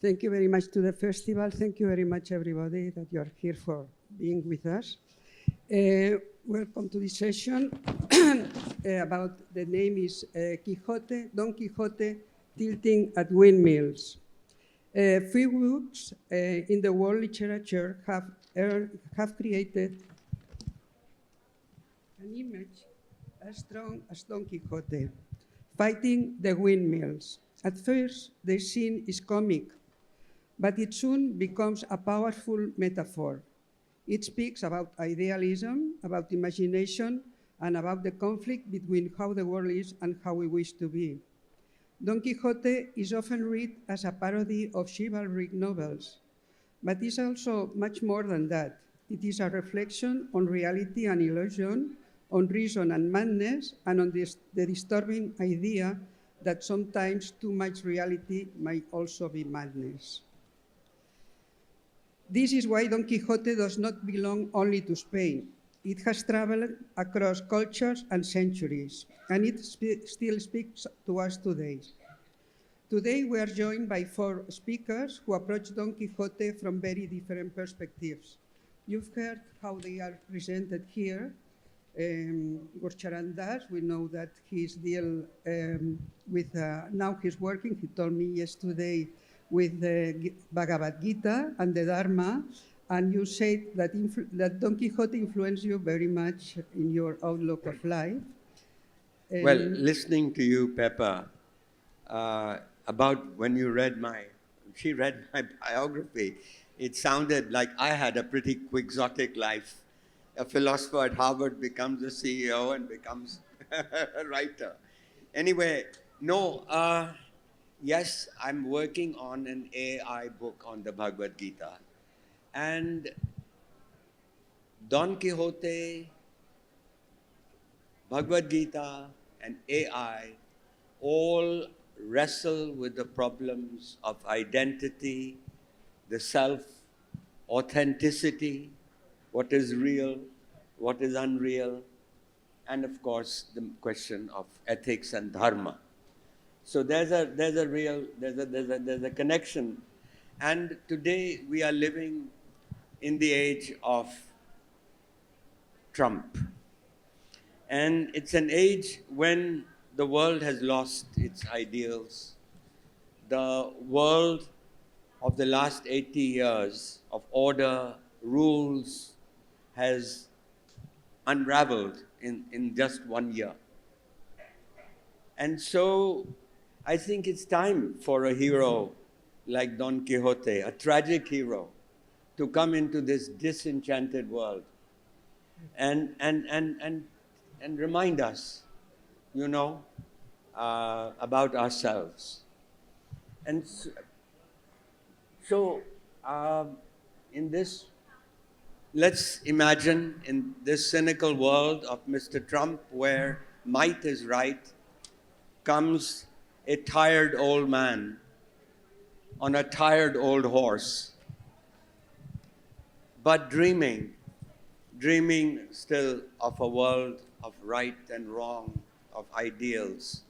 Thank you very much to the festival. Thank you very much, everybody, that you are here for being with us. Welcome to this session about the name is Quixote, Don Quixote, Tilting at Windmills. Few books in the world literature have created an image as strong as Don Quixote, fighting the windmills. At first, the scene is comic, but it soon becomes a powerful metaphor. It speaks about idealism, about imagination, and about the conflict between how the world is and how we wish to be. Don Quixote is often read as a parody of chivalric novels, but is also much more than that. It is a reflection on reality and illusion, on reason and madness, and on the disturbing idea that sometimes too much reality might also be madness. This is why Don Quixote does not belong only to Spain. It has traveled across cultures and centuries, and it still speaks to us today. Today, we are joined by 4 speakers who approach Don Quixote from very different perspectives. You've heard how they are presented here. Gurcharan does. We know that he's deal with, now he's working, he told me yesterday, with the Bhagavad Gita and the Dharma, and you said that Don Quixote influenced you very much in your outlook of life. Well, listening to you, Pepa, about when you she read my biography, it sounded like I had a pretty quixotic life. A philosopher at Harvard becomes a CEO and becomes a writer. Anyway, no, yes, I'm working on an AI book on the Bhagavad Gita. And Don Quixote, Bhagavad Gita, and AI all wrestle with the problems of identity, the self, authenticity, what is real, what is unreal, and of course the question of ethics and dharma. So there's a connection, and today we are living in the age of Trump, and it's an age when the world has lost its ideals. The world of the last 80 years of order, rules, has unraveled in just 1 year. And so I think it's time for a hero like Don Quixote, a tragic hero, to come into this disenchanted world and remind us, about ourselves. And so in this, let's imagine in this cynical world of Mr. Trump, where might is right, comes a tired old man on a tired old horse, but dreaming still of a world of right and wrong, of ideals.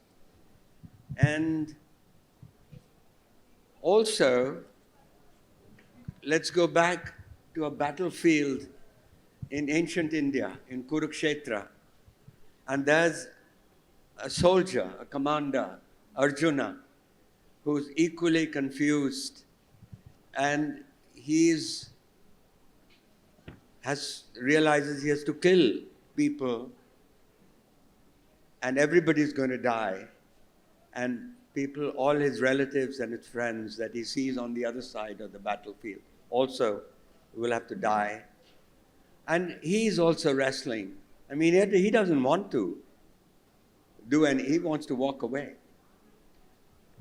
And also, let's go back to a battlefield in ancient India, in Kurukshetra. And there's a soldier, a commander, Arjuna, who's equally confused, and realizes he has to kill people, and everybody's going to die, and people, all his relatives and his friends that he sees on the other side of the battlefield also will have to die. And he's also wrestling. I mean, he doesn't want to do any, he wants to walk away.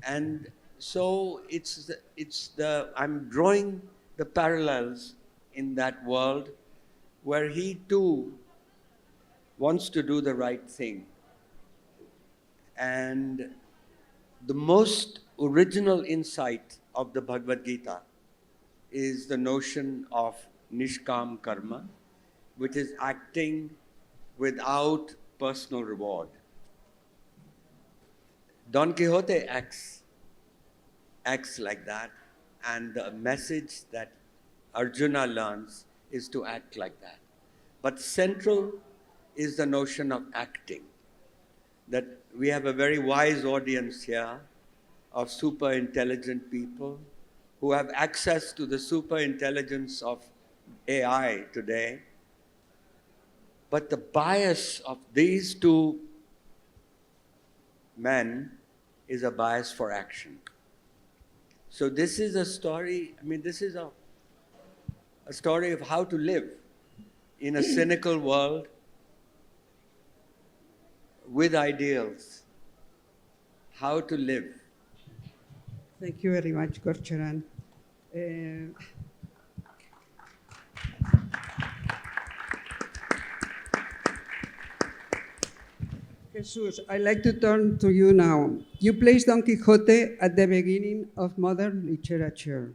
And so I'm drawing the parallels in that world where he too wants to do the right thing. And the most original insight of the Bhagavad Gita is the notion of nishkam karma, which is acting without personal reward. Don Quixote acts like that, And the message that Arjuna learns is to act like that. But central is the notion of acting. That we have a very wise audience here of super intelligent people who have access to the super intelligence of AI today. But the bias of these two men is a bias for action. So this is a story, this is a story of how to live in a cynical world with ideals. How to live. Thank you very much, Gurcharan. Jesus, I'd like to turn to you now. You place Don Quixote at the beginning of modern literature.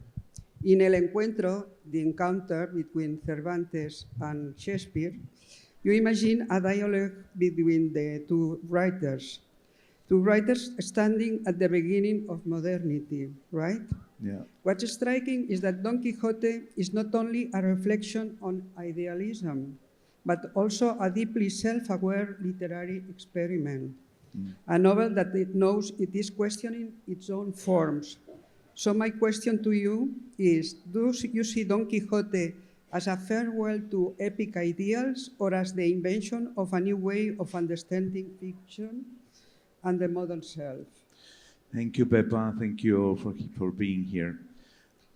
In El Encuentro, the encounter between Cervantes and Shakespeare, you imagine a dialogue between the two writers standing at the beginning of modernity, right? Yeah. What's striking is that Don Quixote is not only a reflection on idealism, but also a deeply self-aware literary experiment, a novel that it knows it is questioning its own forms. So my question to you is, do you see Don Quixote as a farewell to epic ideals or as the invention of a new way of understanding fiction and the modern self? Thank you, Pepa. Thank you for being here.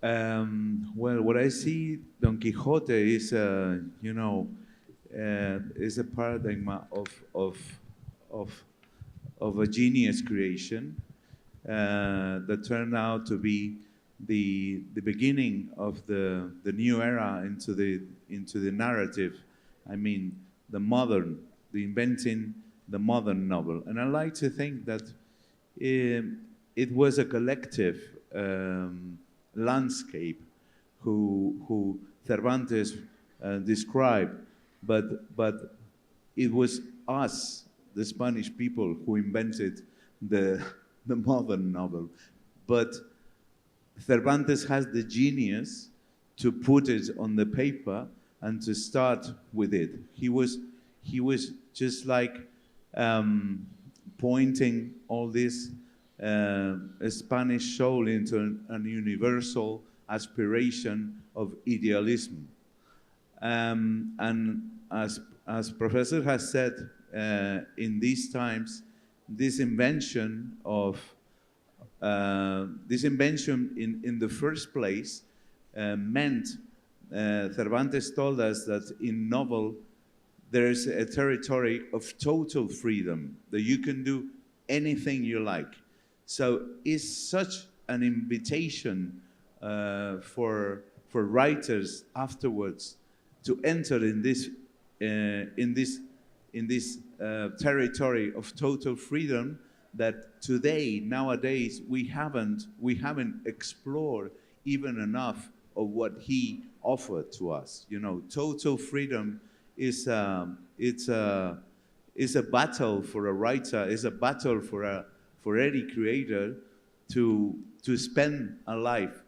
Well, what I see Don Quixote is, is a paradigm of a genius creation that turned out to be the beginning of the new era into the narrative. Inventing the modern novel. And I like to think that it was a collective landscape who Cervantes described, but it was us, the Spanish people, who invented the modern novel. But Cervantes has the genius to put it on the paper and to start with it. He was just like pointing all this Spanish soul into an universal aspiration of idealism. And as Professor has said, in these times, this invention in the first place meant, Cervantes told us that in novel there's a territory of total freedom, that you can do anything you like. So it's such an invitation for writers afterwards to enter in this territory of total freedom that nowadays we haven't explored even enough of what he offered to us. Total freedom is a battle for a writer, is a battle for any creator to spend a life.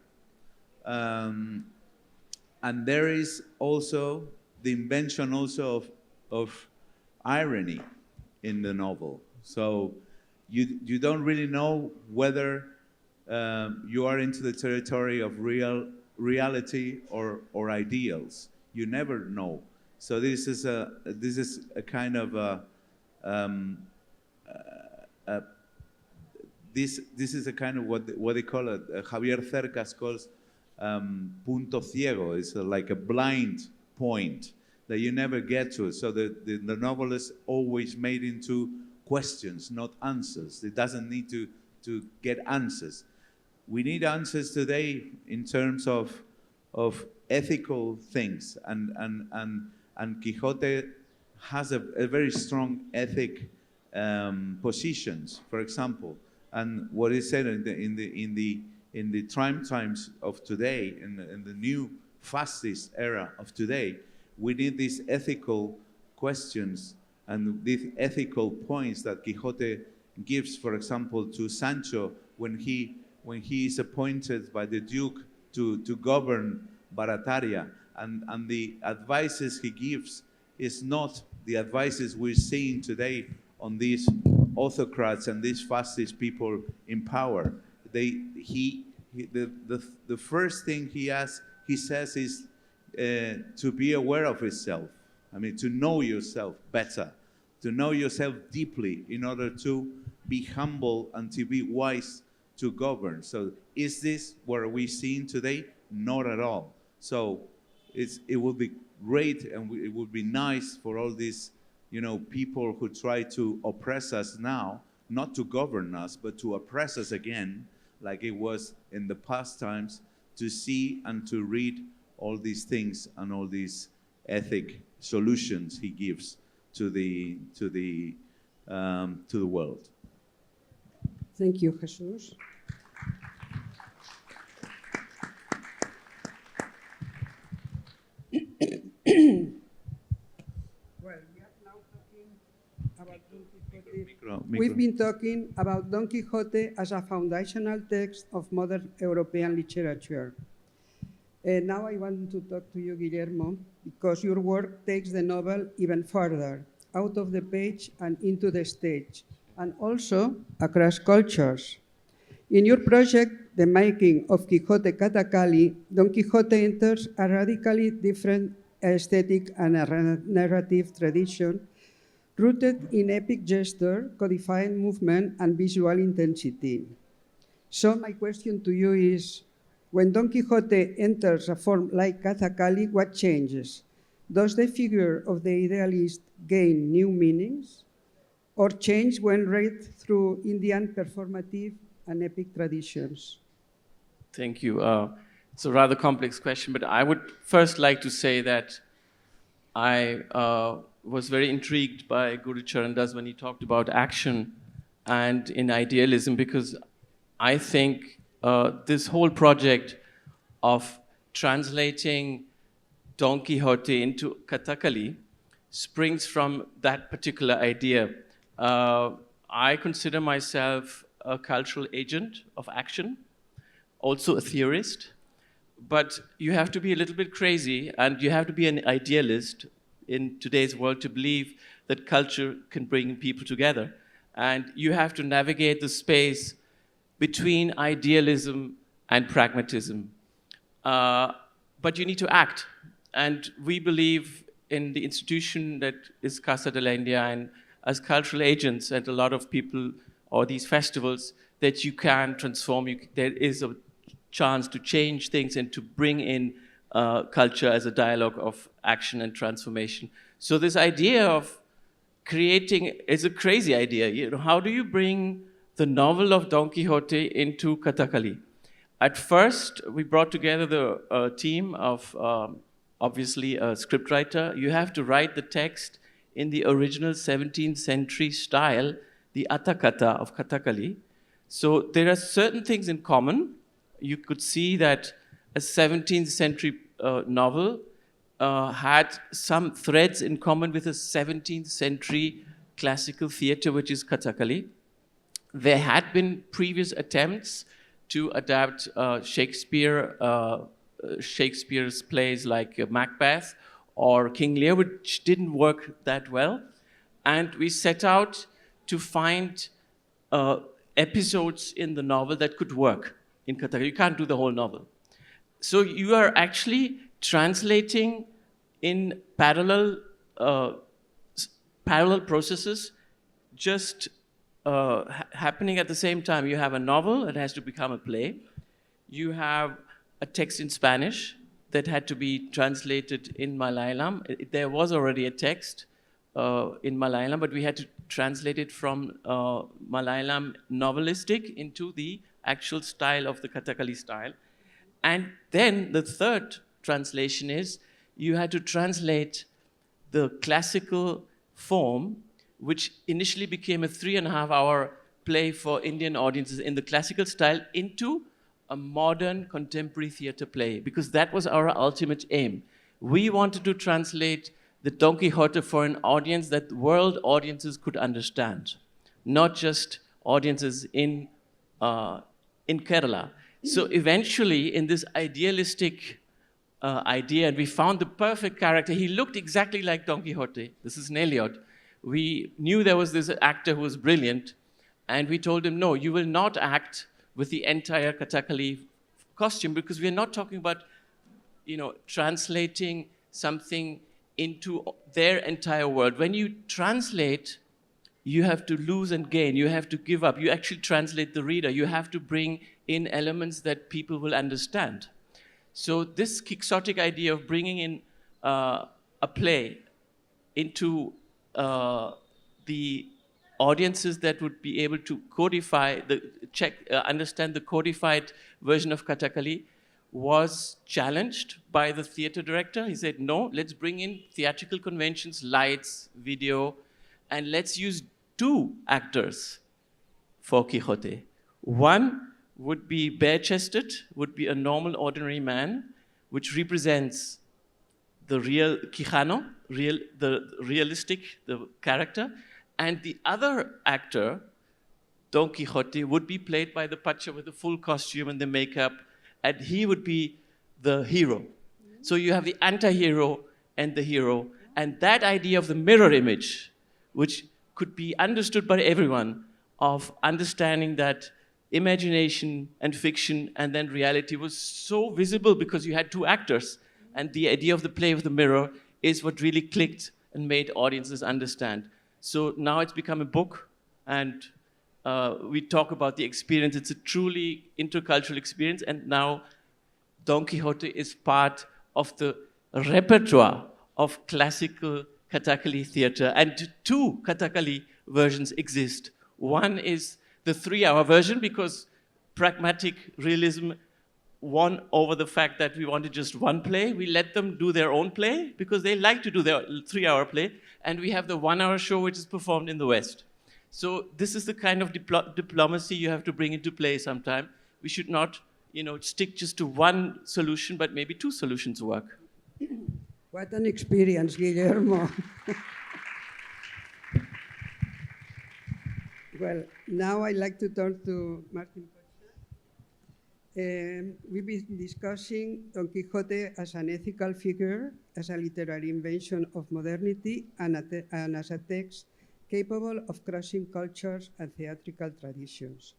And there is also the invention also of irony in the novel. So you don't really know whether you are into the territory of reality or ideals. You never know. So this is a kind of this is a kind of what they call it. Javier Cercas calls punto ciego. It's like a blind point that you never get to. So the novel is always made into questions, not answers. It doesn't need to get answers. We need answers today in terms of ethical things, and Quixote has a very strong ethic positions, for example. And what is said in the trying times of today, in the new fascist era of today, we need these ethical questions and these ethical points that Quixote gives, for example, to Sancho when he is appointed by the Duke to govern Barataria. And the advices he gives is not the advices we're seeing today on these autocrats and these fascist people in power. The first thing he says is to be aware of yourself. I mean, to know yourself better, to know yourself deeply in order to be humble and to be wise to govern. So is this what we're seeing today? Not at all. So it would be great and it would be nice for all these, people who try to oppress us now, not to govern us, but to oppress us again, like it was in the past times, to see and to read all these things and all these ethic solutions he gives to the world. Thank you, Jesus. Well, we are now talking about Don Quixote. We've been talking about Don Quixote as a foundational text of modern European literature. Now I want to talk to you, Guillermo, because your work takes the novel even further, out of the page and into the stage, and also across cultures. In your project, The Making of Kijote Kathakali, Don Quixote enters a radically different aesthetic and a narrative tradition rooted in epic gesture, codifying movement, and visual intensity. So my question to you is, when Don Quixote enters a form like Kathakali, what changes? Does the figure of the idealist gain new meanings, or change when read through Indian performative and epic traditions? Thank you. It's a rather complex question, but I would first like to say that I was very intrigued by Gurcharan when he talked about action and in idealism, because I think this whole project of translating Don Quixote into Kathakali springs from that particular idea. I consider myself a cultural agent of action, also a theorist, but you have to be a little bit crazy and you have to be an idealist in today's world to believe that culture can bring people together. And you have to navigate the space between idealism and pragmatism. But you need to act. And we believe in the institution that is Casa de la India, and as cultural agents and a lot of people or these festivals, that you can transform. There is a chance to change things and to bring in culture as a dialogue of action and transformation. So this idea of creating is a crazy idea. How do you bring the novel of Don Quixote into Kathakali? At first, we brought together the team of obviously a scriptwriter. You have to write the text in the original 17th century style, the Atakata of Kathakali. So there are certain things in common. You could see that a 17th century novel had some threads in common with a 17th century classical theater, which is Kathakali. There had been previous attempts to adapt Shakespeare's plays like Macbeth or King Lear, which didn't work that well. And we set out to find episodes in the novel that could work in Kathakali. You can't do the whole novel. So you are actually translating in parallel processes, just happening at the same time. You have a novel that has to become a play. You have a text in Spanish that had to be translated in Malayalam. There was already a text in Malayalam, but we had to translate it from Malayalam novelistic into the actual style of the Kathakali style. And then the third translation is you had to translate the classical form, which initially became a 3.5-hour play for Indian audiences in the classical style, into a modern contemporary theater play, because that was our ultimate aim. We wanted to translate the Don Quixote for an audience that world audiences could understand, not just audiences in Kerala. So eventually, in this idealistic idea, and we found the perfect character. He looked exactly like Don Quixote. This is Nelliot. We knew there was this actor who was brilliant, and we told him, no, you will not act with the entire Kathakali costume, because we're not talking about, translating something into their entire world. When you translate, you have to lose and gain. You have to give up. You actually translate the reader. You have to bring in elements that people will understand. So this quixotic idea of bringing in a play into the audiences that would be able to codify, understand the codified version of Kathakali was challenged by the theater director. He said, no, let's bring in theatrical conventions, lights, video, and let's use 2 actors for Quixote. One would be bare-chested, would be a normal, ordinary man, which represents the real Quijano, the realistic, the character. And the other actor, Don Quixote, would be played by the pacha with the full costume and the makeup, and he would be the hero. So you have the anti-hero and the hero, and that idea of the mirror image, which could be understood by everyone, of understanding that imagination and fiction and then reality was so visible because you had 2 actors. And the idea of the play of the mirror is what really clicked and made audiences understand. So now it's become a book, and we talk about the experience. It's a truly intercultural experience, and now Don Quixote is part of the repertoire of classical Kathakali theater. And 2 Kathakali versions exist. One is the 3-hour version, because pragmatic realism won over the fact that we wanted just one play. We let them do their own play because they like to do their 3-hour play. And we have the 1-hour show, which is performed in the West. So this is the kind of diplomacy you have to bring into play sometime. We should not, stick just to one solution, but maybe 2 solutions work. What an experience, Guillermo. Well, now I'd like to turn to Martin Puchner. We've been discussing Don Quixote as an ethical figure, as a literary invention of modernity, and as a text capable of crossing cultures and theatrical traditions.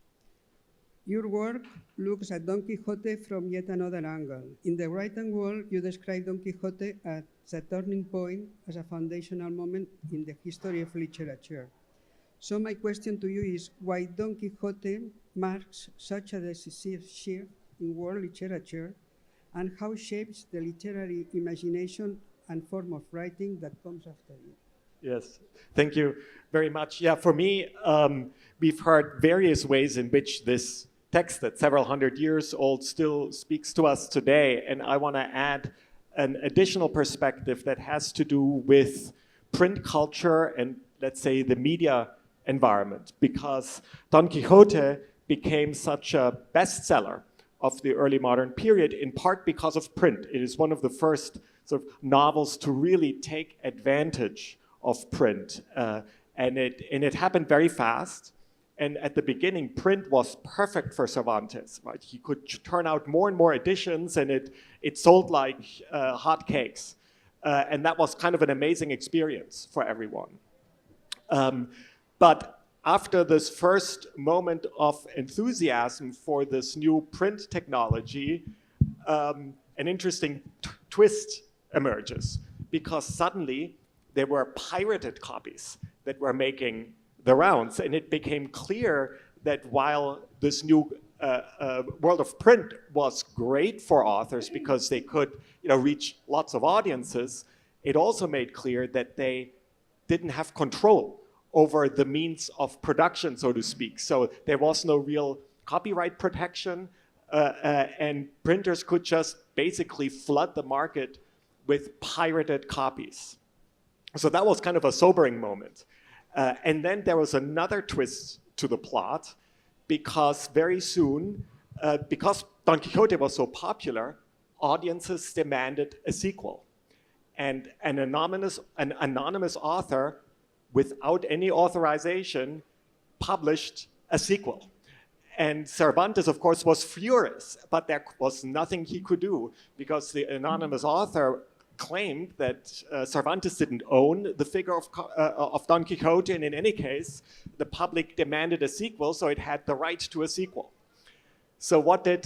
Your work looks at Don Quixote from yet another angle. In the right-hand wall, you describe Don Quixote as a turning point, as a foundational moment in the history of literature. So my question to you is, why Don Quixote marks such a decisive shift in world literature, and how shapes the literary imagination and form of writing that comes after it? Yes, thank you very much. Yeah, for me, we've heard various ways in which this text that's several hundred years old still speaks to us today, and I want to add an additional perspective that has to do with print culture and, let's say, the media environment, because Don Quixote became such a bestseller of the early modern period in part because of print. It is one of the first sort of novels to really take advantage of print, and it happened very fast. And at the beginning, print was perfect for Cervantes, right? He could turn out more and more editions, and it sold like hotcakes, and that was kind of an amazing experience for everyone. But after this first moment of enthusiasm for this new print technology, an interesting twist emerges, because suddenly there were pirated copies that were making the rounds, and it became clear that while this new world of print was great for authors because they could reach lots of audiences, it also made clear that they didn't have control over the means of production, so to speak. So there was no real copyright protection, and printers could just basically flood the market with pirated copies. So that was kind of a sobering moment. And then there was another twist to the plot, because very soon, because Don Quixote was so popular, audiences demanded a sequel. And an anonymous author, without any authorization, published a sequel. And Cervantes, of course, was furious, but there was nothing he could do because the anonymous author claimed that Cervantes didn't own the figure of Don Quixote, and in any case, the public demanded a sequel, so it had the right to a sequel. So what did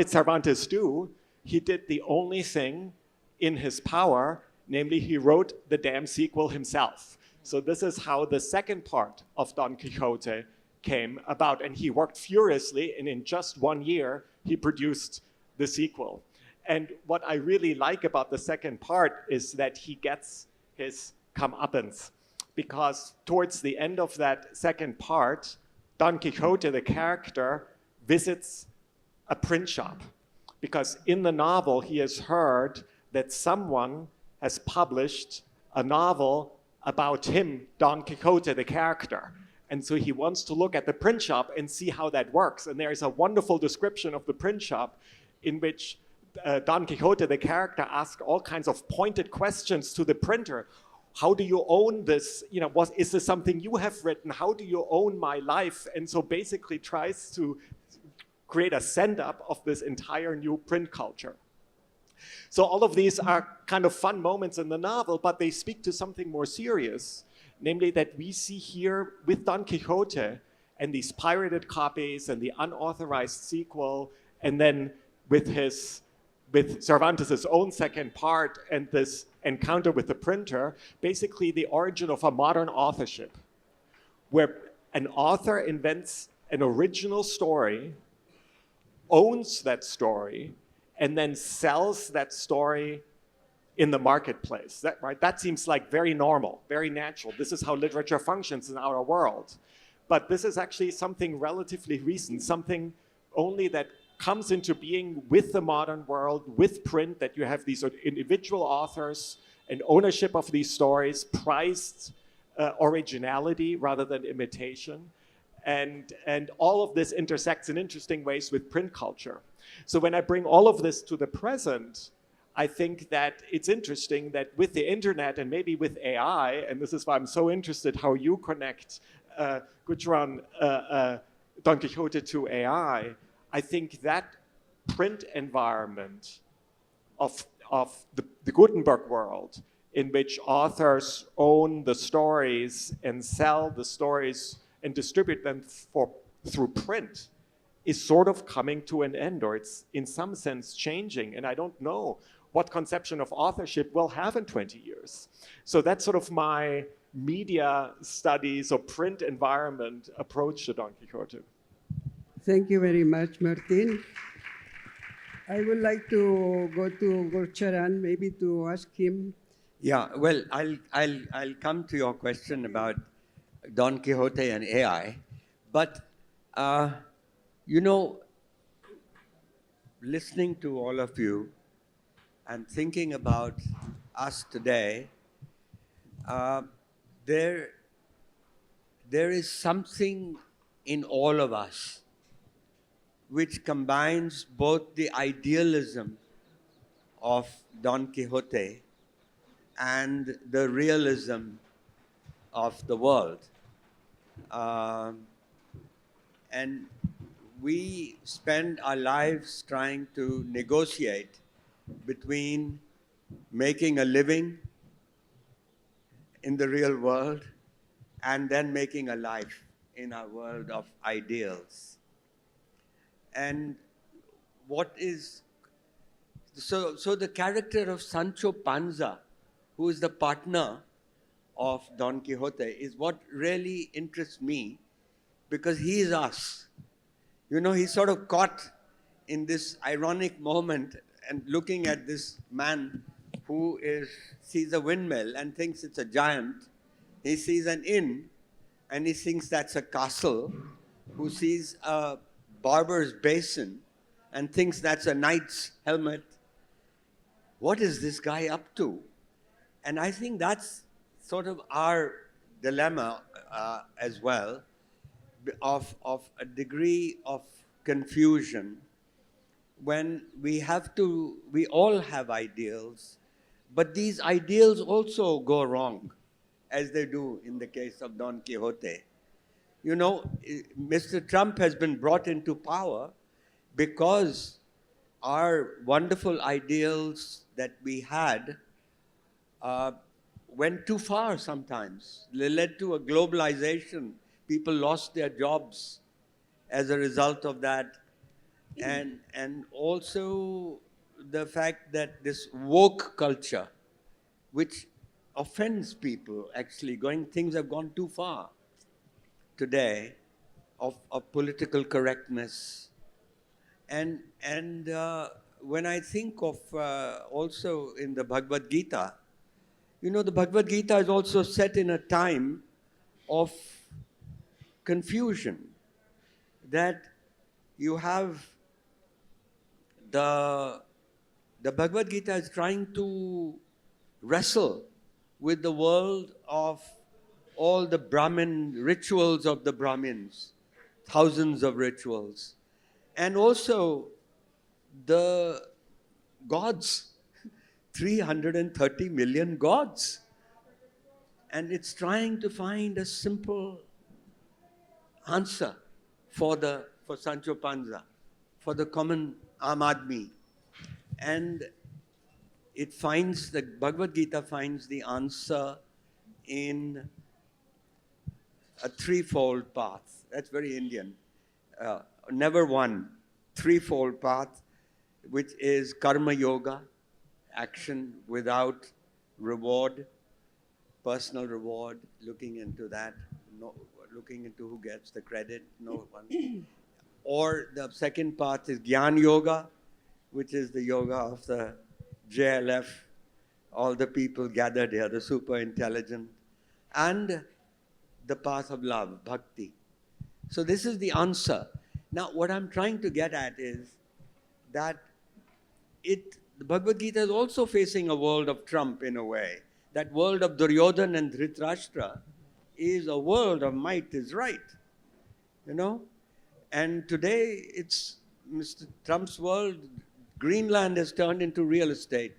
Cervantes do? He did the only thing in his power, namely he wrote the damn sequel himself. So this is how the second part of Don Quixote came about, and he worked furiously, and in just 1 year, he produced the sequel. And what I really like about the second part is that he gets his comeuppance, because towards the end of that second part, Don Quixote, the character, visits a print shop, because in the novel he has heard that someone has published a novel about him, Don Quixote, the character. And so he wants to look at the print shop and see how that works. And there is a wonderful description of the print shop in which Don Quixote, the character, asks all kinds of pointed questions to the printer. How do you own this? You know, is this something you have written? How do you own my life? And so basically tries to create a send-up of this entire new print culture. So all of these are kind of fun moments in the novel, but they speak to something more serious, namely that we see here with Don Quixote and these pirated copies and the unauthorized sequel, and then with Cervantes' own second part and this encounter with the printer, basically the origin of a modern authorship, where an author invents an original story, owns that story, and then sells that story in the marketplace. That seems like very normal, very natural. This is how literature functions in our world. But this is actually something relatively recent, something only that comes into being with the modern world, with print, that you have these individual authors and ownership of these stories, prized originality rather than imitation. And all of this intersects in interesting ways with print culture. So when I bring all of this to the present, I think that it's interesting that with the internet and maybe with AI, and this is why I'm so interested how you connect Gurcharan, Don Quixote to AI, I think that print environment of the Gutenberg world, in which authors own the stories and sell the stories and distribute them through print, is sort of coming to an end, or it's in some sense changing. And I don't know what conception of authorship we'll have in 20 years. So that's sort of my media studies or print environment approach to Don Quixote. Thank you very much, Martin. I would like to go to Gurcharan, maybe to ask him. Yeah, well, I'll come to your question about Don Quixote and AI, but you know, listening to all of you and thinking about us today, there is something in all of us which combines both the idealism of Don Quixote and the realism of the world. And we spend our lives trying to negotiate between making a living in the real world and then making a life in our world of ideals. And so the character of Sancho Panza, who is the partner of Don Quixote, is what really interests me, because he is us. You know, he's sort of caught in this ironic moment and looking at this man who sees a windmill and thinks it's a giant. He sees an inn and he thinks that's a castle, who sees a barber's basin and thinks that's a knight's helmet. What is this guy up to? And I think that's sort of our dilemma as well, of a degree of confusion when we all have ideals, but these ideals also go wrong, as they do in the case of Don Quixote. You know, Mr. Trump has been brought into power because our wonderful ideals that we had went too far sometimes. They led to a globalization. People lost their jobs as a result of that. And also the fact that this woke culture, which offends people actually, things have gone too far today of political correctness. And when I think of also in the Bhagavad Gita, you know, the Bhagavad Gita is also set in a time of confusion, that you have the Bhagavad Gita is trying to wrestle with the world of all the Brahmin rituals of the Brahmins, thousands of rituals, and also the gods, 330 million gods. And it's trying to find a simple answer for Sancho Panza, for the common Aam Aadmi. And the Bhagavad Gita finds the answer in a threefold path. That's very Indian. Never one. Threefold path, which is karma yoga, action without reward, personal reward, looking into that, looking into who gets the credit, no one. Or the second path is Gyan Yoga, which is the yoga of the JLF, all the people gathered here, the super intelligent, and the path of love, bhakti. So this is the answer. Now, what I'm trying to get at is that the Bhagavad Gita is also facing a world of Trump in a way. That world of Duryodhan and Dhritarashtra is a world of might is right, you know? And today, it's Mr. Trump's world. Greenland has turned into real estate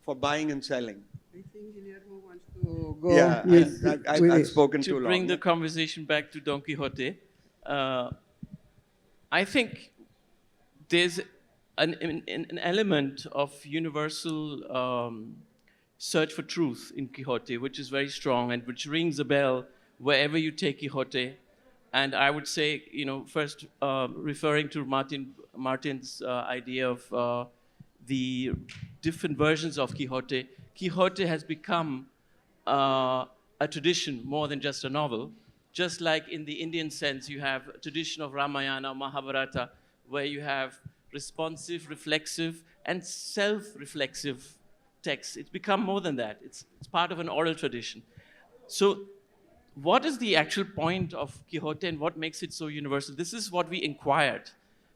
for buying and selling. I think Guillermo wants to go. Yeah, with I've it. spoken too To long. bring the conversation back to Don Quixote, I think there's an element of universal search for truth in Quixote, which is very strong and which rings a bell wherever you take Quixote. And I would say, you know, first referring to Martin's idea of the different versions of Quixote, Quixote has become a tradition more than just a novel. Just like in the Indian sense, you have a tradition of Ramayana, Mahabharata, where you have responsive, reflexive, and self-reflexive texts. It's become more than that. It's part of an oral tradition. So what is the actual point of Quixote and what makes it so universal? This is what we inquired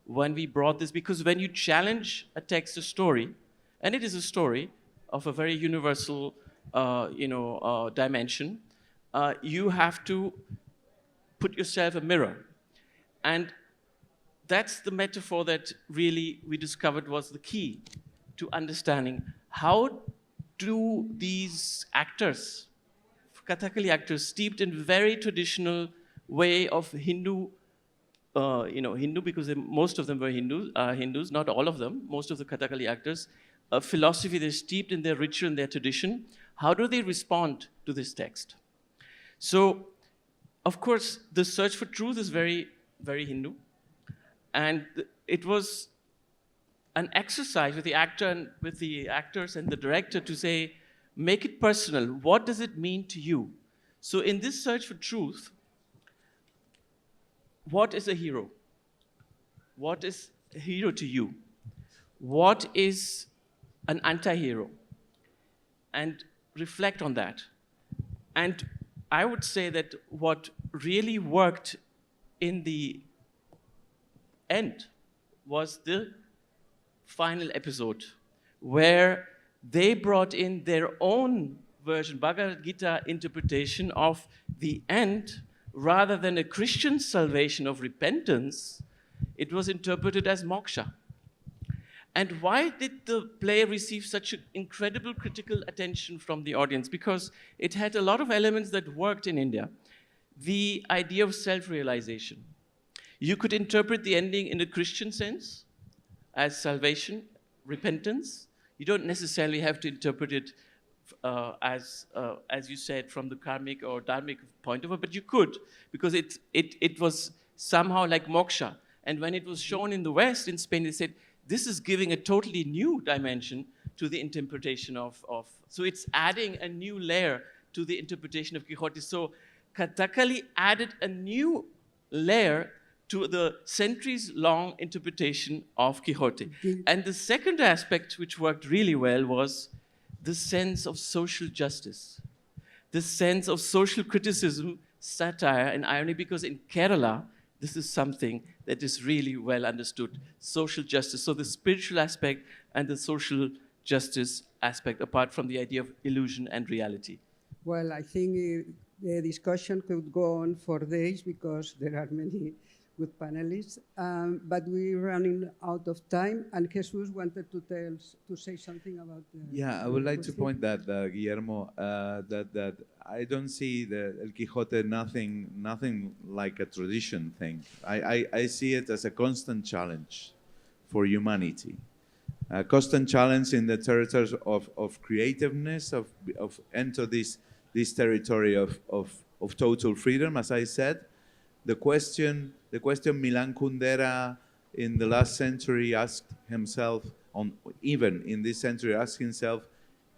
when we brought this, because when you challenge a text, a story, and it is a story of a very universal dimension, you have to put yourself a mirror. And that's the metaphor that really we discovered was the key to understanding how do these actors, Kathakali actors, steeped in very traditional way of Hindu, Hindu because most of them were Hindus, not all of them, most of the Kathakali actors, philosophy, they're steeped in their ritual and their tradition. How do they respond to this text? So, of course, the search for truth is very, very Hindu. And it was an exercise with the actor and with the actors and the director to say, make it personal. What does it mean to you? So in this search for truth, what is a hero? What is a hero to you? What is an anti-hero? And reflect on that. And I would say that what really worked in the end was the final episode, where they brought in their own version, Bhagavad Gita interpretation of the end. Rather than a Christian salvation of repentance, it was interpreted as moksha. And why did the play receive such incredible critical attention from the audience? Because it had a lot of elements that worked in India. the idea of self-realization. You could interpret the ending in a Christian sense as salvation, repentance. You don't necessarily have to interpret it as you said, from the karmic or dharmic point of view, but you could, because it was somehow like moksha. And when it was shown in the West, in Spain, they said, this is giving a totally new dimension to the interpretation of so it's adding a new layer to the interpretation of Quixote. So Kathakali added a new layer to the centuries-long interpretation of Quixote. And the second aspect, which worked really well, was the sense of social justice, the sense of social criticism, satire, and irony, because in Kerala, this is something that is really well understood, social justice. So the spiritual aspect and the social justice aspect, apart from the idea of illusion and reality. Well, I think the discussion could go on for days because there are many good panelists, but we're running out of time. And Jesus wanted to say something about. Yeah, I would like to point that Guillermo, that I don't see the El Quijote nothing like a tradition thing. I see it as a constant challenge for humanity, a constant challenge in the territories of creativeness, of enter this territory of total freedom, as I said. The question Milan Kundera in the last century asked himself, even in this century, asked himself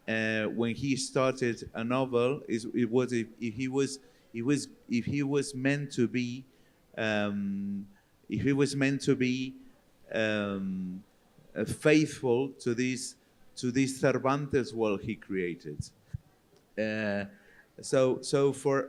when he started a novel, if he was meant to be faithful to this Cervantes world he created. So for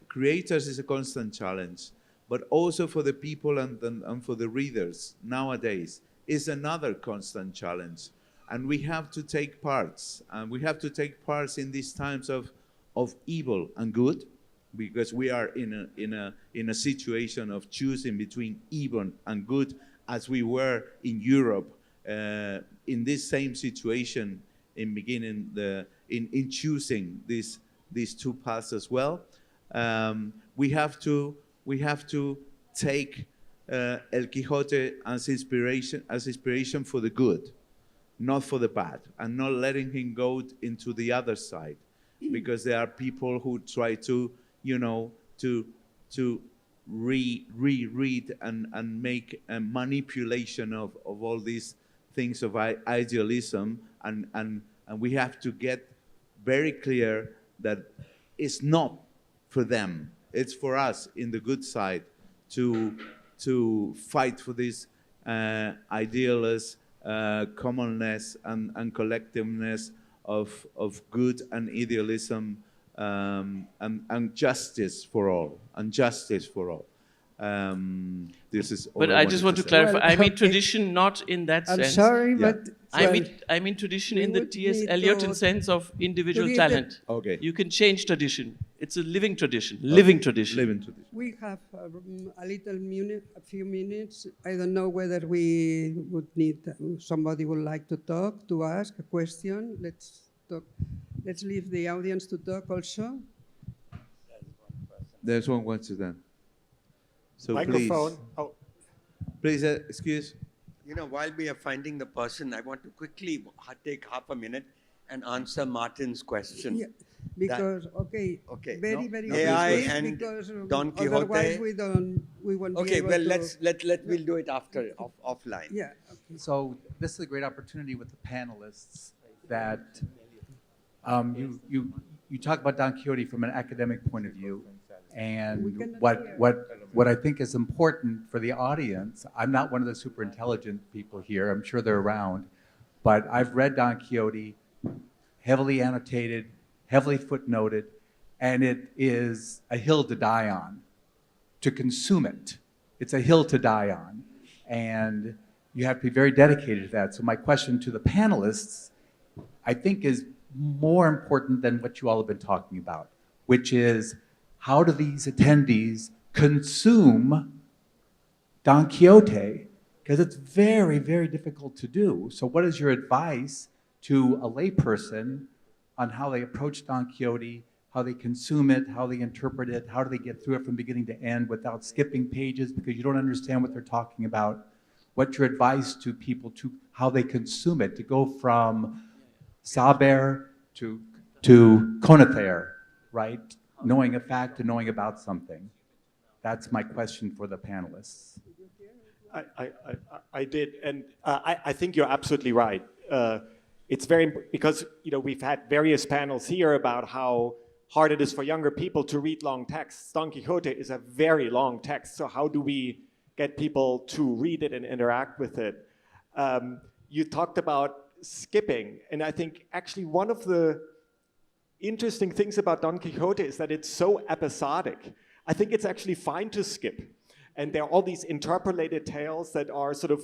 creators is a constant challenge, but also for the people and for the readers nowadays is another constant challenge. And we have to take parts, and we have to take parts in these times of evil and good, because we are in a situation of choosing between evil and good, as we were in Europe in this same situation in beginning in choosing these two paths as well. We have to take El Quijote as inspiration for the good, not for the bad, and not letting him go into the other side, because there are people who try to reread and make a manipulation of all these things of idealism, and we have to get very clear that it's not for them, it's for us in the good side to fight for this idealist commonness and collectiveness of good and idealism and justice for all, This is. But I just want to clarify. Well, I mean okay. tradition, not in that I'm sense. sorry, Yeah. but I mean tradition we in the would T.S. need Eliot to- sense of individual give the- talent. Okay. You can change tradition. It's a living tradition. Living tradition. Living tradition. we have a few minutes. I don't know whether we would need somebody would like to talk, to ask a question. Let's talk. Let's leave the audience to talk also. There's one question. So Microphone. Oh, please excuse. While we are finding the person, I want to quickly take half a minute and answer Martin's question. Yeah, because Okay, very no? very AI brief, and because Don otherwise Quixote. we won't be Okay, able well, to. we'll do it after offline. Yeah. Okay. So this is a great opportunity with the panelists that you talk about Don Quixote from an academic point of view, We and cannot hear. what I think is important for the audience. I'm not one of the super intelligent people here. I'm sure they're around, but I've read Don Quixote, heavily annotated, heavily footnoted, and it is a hill to die on. To consume it, it's a hill to die on, and you have to be very dedicated to that. So my question to the panelists, I think, is more important than what you all have been talking about, which is how do these attendees consume Don Quixote? Because it's very, very difficult to do. So what is your advice to a layperson on how they approach Don Quixote how they consume it, how they interpret it, how do they get through it from beginning to end without skipping pages because you don't understand what they're talking about. What's your advice to people to how they consume it, to go from saber to konather, right? Knowing a fact to knowing about something. That's my question for the panelists. I did, and I think you're absolutely right. It's very, because we've had various panels here about how hard it is for younger people to read long texts. Don Quixote is a very long text, so how do we get people to read it and interact with it? You talked about skipping, and I think actually one of the interesting things about Don Quixote is that it's so episodic. I think it's actually fine to skip. And there are all these interpolated tales that are sort of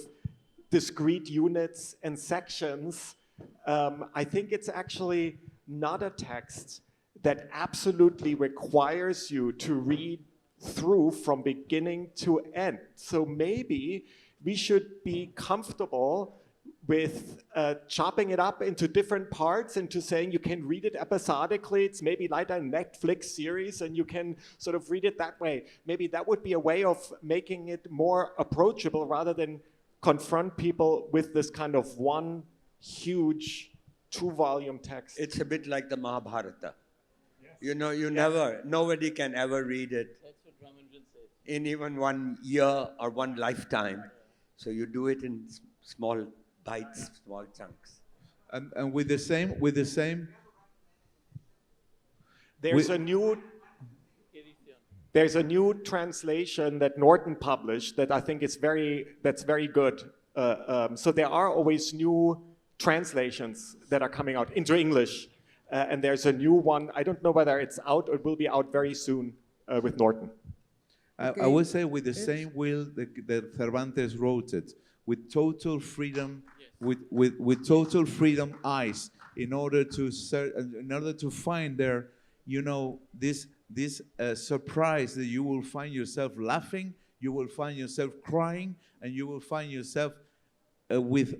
discrete units and sections. I think it's actually not a text that absolutely requires you to read through from beginning to end. So maybe we should be comfortable with chopping it up into different parts and to saying you can read it episodically. It's maybe like a Netflix series and you can sort of read it that way. Maybe that would be a way of making it more approachable rather than confront people with this kind of one huge 2-volume text. It's a bit like the Mahabharata. Yes. Nobody can ever read it in even 1 year or one lifetime. So you do it in small bites, small chunks. And with the same There's a new translation that Norton published that I think is that's very good. So there are always new translations that are coming out into English, and there's a new one. I don't know whether it's out or it will be out very soon with Norton. I would say with the same will that Cervantes wrote it, with total freedom, with total freedom eyes, in order to find there, this surprise that you will find yourself laughing, you will find yourself crying, and you will find yourself with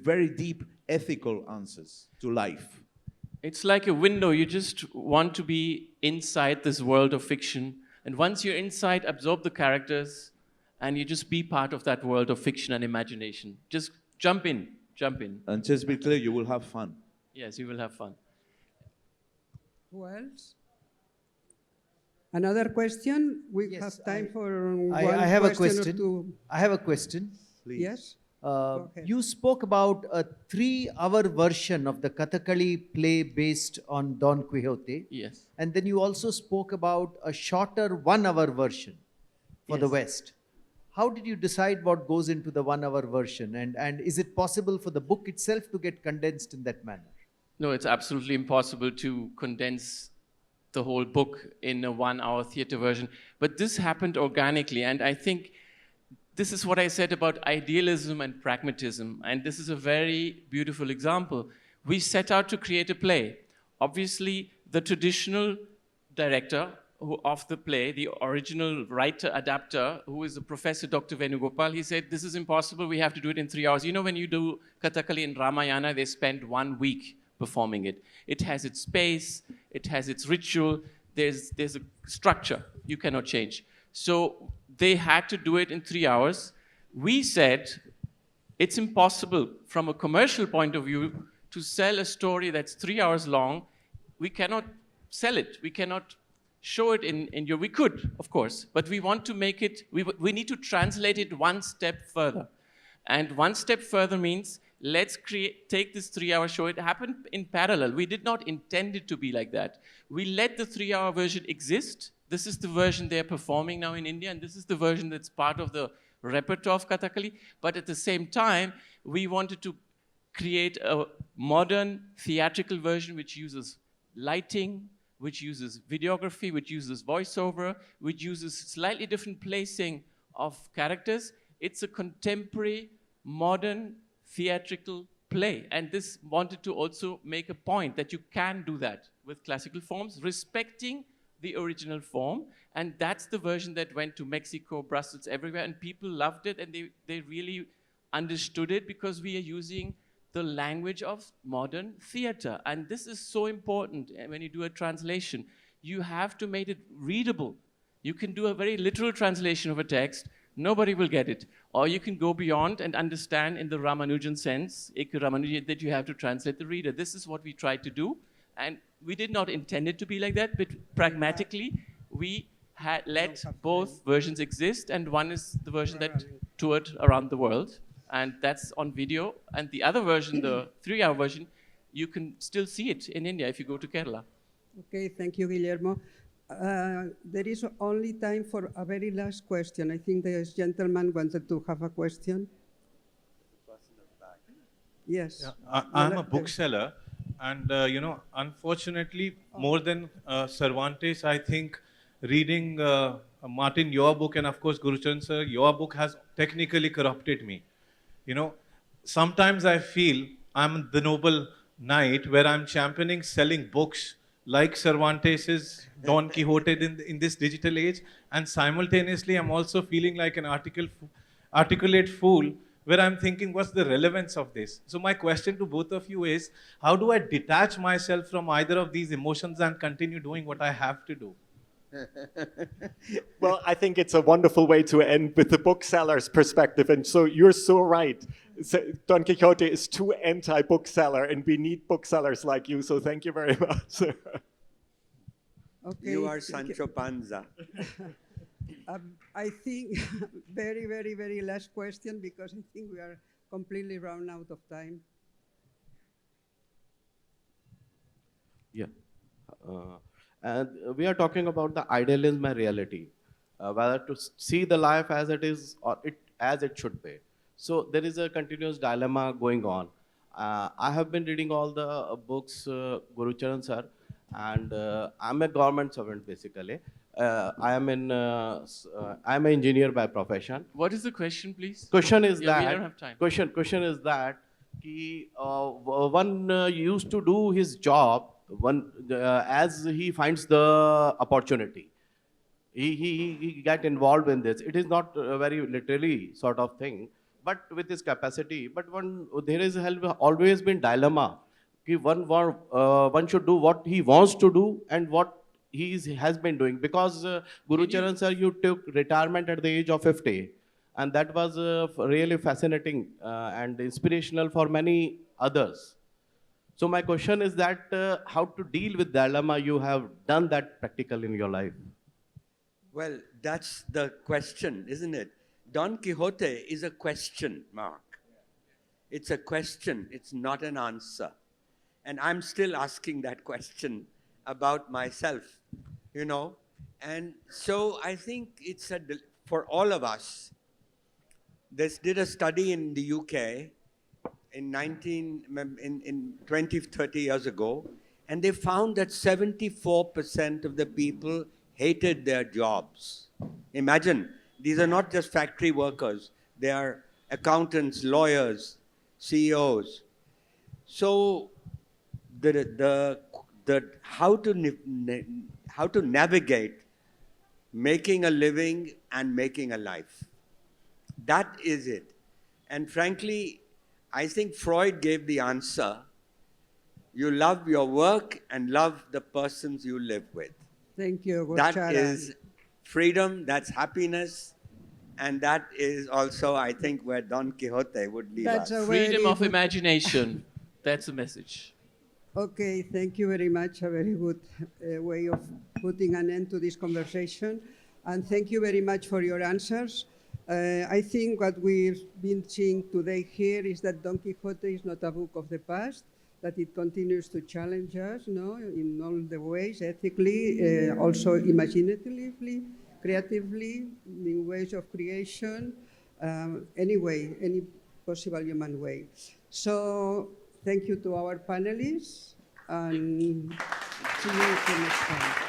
very deep ethical answers to life. It's like a window. You just want to be inside this world of fiction. And once you're inside, absorb the characters, and you just be part of that world of fiction and imagination. Just jump in. And just be clear, you will have fun. Yes, you will have fun. Who else? Another question? We Yes, have time for I have a or question. two. I have a question. Please. Yes? Okay. You spoke about a 3-hour version of the Kathakali play based on Don Quixote. Yes. And then you also spoke about a shorter 1-hour version for the Yes. West. How did you decide what goes into the 1-hour version? And is it possible for the book itself to get condensed in that manner? No, it's absolutely impossible to condense the whole book in a 1-hour theater version. But this happened organically, and I think this is what I said about idealism and pragmatism, and this is a very beautiful example. We set out to create a play. Obviously, the traditional director of the play, the original writer, adapter, who is the professor, Dr. Venugopal, he said, this is impossible, we have to do it in 3 hours. When you do Kathakali in Ramayana, they spend 1 week performing it. It has its space, it has its ritual, there's a structure you cannot change. So they had to do it in 3 hours. We said, it's impossible from a commercial point of view to sell a story that's 3 hours long. We cannot sell it, we cannot show it in your, we could, of course, but we want to make it, we need to translate it one step further. And one step further means, let's take this 3-hour show. It happened in parallel. We did not intend it to be like that. We let the 3-hour version exist. This is the version they're performing now in India, and this is the version that's part of the repertoire of Kathakali. But at the same time, we wanted to create a modern theatrical version which uses lighting, which uses videography, which uses voiceover, which uses slightly different placing of characters. It's a contemporary, modern, theatrical play. And this wanted to also make a point that you can do that with classical forms, respecting the original form. And that's the version that went to Mexico, Brussels, everywhere. And people loved it, and they really understood it, because we are using the language of modern theater. And this is so important when you do a translation. You have to make it readable. You can do a very literal translation of a text, nobody will get it. Or you can go beyond and understand in the Ramanujan sense, that you have to translate the reader. This is what we tried to do. And we did not intend it to be like that, but pragmatically, we had let both versions exist, and one is the version that toured around the world, and that's on video. And the other version, the 3-hour version, you can still see it in India if you go to Kerala. Okay, thank you, Guillermo. There is only time for a very last question. I think this gentleman wanted to have a question. Yes. Yeah, I'm a bookseller, and unfortunately, more than Cervantes, I think reading Martin, your book, and of course Gurcharan sir, your book has technically corrupted me. Sometimes I feel I'm the noble knight where I'm championing selling books like Cervantes' Don Quixote in this digital age, and simultaneously I'm also feeling like an articulate fool where I'm thinking, what's the relevance of this? So my question to both of you is, how do I detach myself from either of these emotions and continue doing what I have to do? Well, I think it's a wonderful way to end with the bookseller's perspective. And so you're so right. Don Quixote is too anti-bookseller, and we need booksellers like you. So thank you very much. Okay. You are Sancho Panza. I think very, very, very last question, because I think we are completely run out of time. Yeah. And we are talking about the idealism and reality, whether to see the life as it is or as it should be. So there is a continuous dilemma going on. I have been reading all the books, Gurcharan sir, and I'm a government servant basically. I'm an engineer by profession. What is the question, please? Question is We that don't have time. question is that one used to do his job as he finds the opportunity. He get involved in this. It is not a very literally sort of thing, but with his capacity. But there is always been dilemma. One should do what he wants to do and what he has been doing. Because Gurucharan sir, you took retirement at the age of 50. And that was really fascinating and inspirational for many others. So my question is that how to deal with dilemma? You have done that practical in your life. Well, that's the question, isn't it? Don Quixote is a question mark. It's a question, it's not an answer. And I'm still asking that question about myself, And so I think it's for all of us. This did a study in the UK in 20, 30 years ago, and they found that 74% of the people hated their jobs. Imagine, these are not just factory workers, they are accountants, lawyers, CEOs. So how to navigate making a living and making a life. That is it. And frankly, I think Freud gave the answer. You love your work and love the persons you live with. Thank you, Gurcharan. That is freedom, that's happiness, and that is also, I think, where Don Quixote would leave us. Freedom of imagination. That's the message. Okay, thank you very much. A very good way of putting an end to this conversation. And thank you very much for your answers. I think what we've been seeing today here is that Don Quixote is not a book of the past, that it continues to challenge us, in all the ways, ethically, also imaginatively, creatively, new ways of creation, any possible human way. So thank you to our panelists, and see you next time.